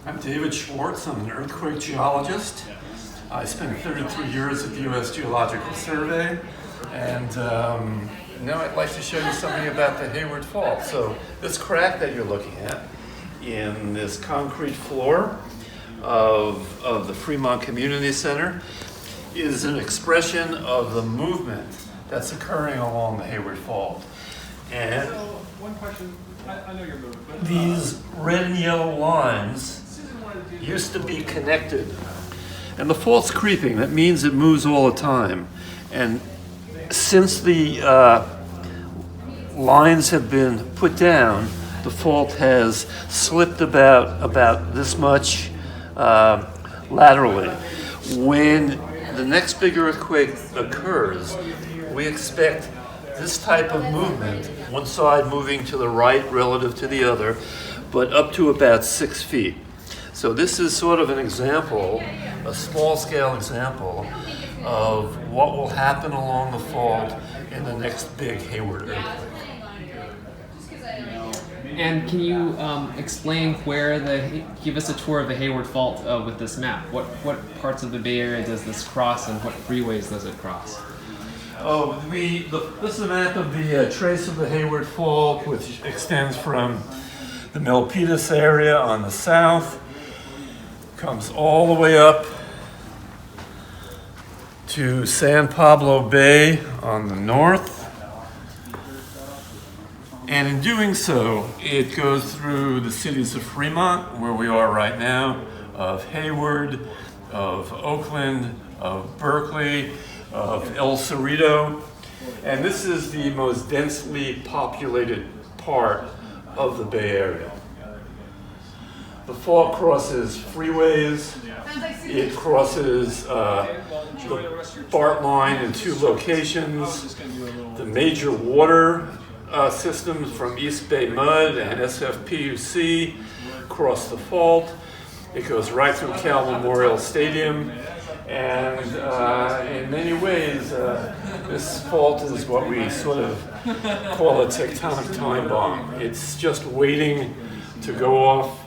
I'm David Schwartz. I'm an earthquake geologist. I spent 33 years at the U.S. Geological Survey, and now I'd like to show you something about the Hayward Fault. So this crack that you're looking at in this concrete floor of the Fremont Community Center is an expression of the movement that's occurring along the Hayward Fault. And so, one question, I know you're moving, but these red and yellow lines used to be connected. And the fault's creeping. That means it moves all the time. And since the lines have been put down, the fault has slipped about this much laterally. When the next big earthquake occurs, we expect this type of movement, one side moving to the right relative to the other, but up to about 6 feet. So this is sort of an example, a small-scale example of what will happen along the fault in the next big Hayward earthquake. And can you explain give us a tour of the Hayward Fault with this map? What parts of the Bay Area does this cross, and what freeways does it cross? Oh, this is a map of the trace of the Hayward Fault, which extends from the Milpitas area on the south, comes all the way up to San Pablo Bay on the north. And in doing so, it goes through the cities of Fremont, where we are right now, of Hayward, of Oakland, of Berkeley, of El Cerrito. And this is the most densely populated part of the Bay Area. The fault crosses freeways. It crosses the BART line in 2 locations. The major water systems from East Bay Mud and SFPUC cross the fault. It goes right through Cal Memorial Stadium. And in many ways, this fault is what we sort of call a tectonic time bomb. It's just waiting to go off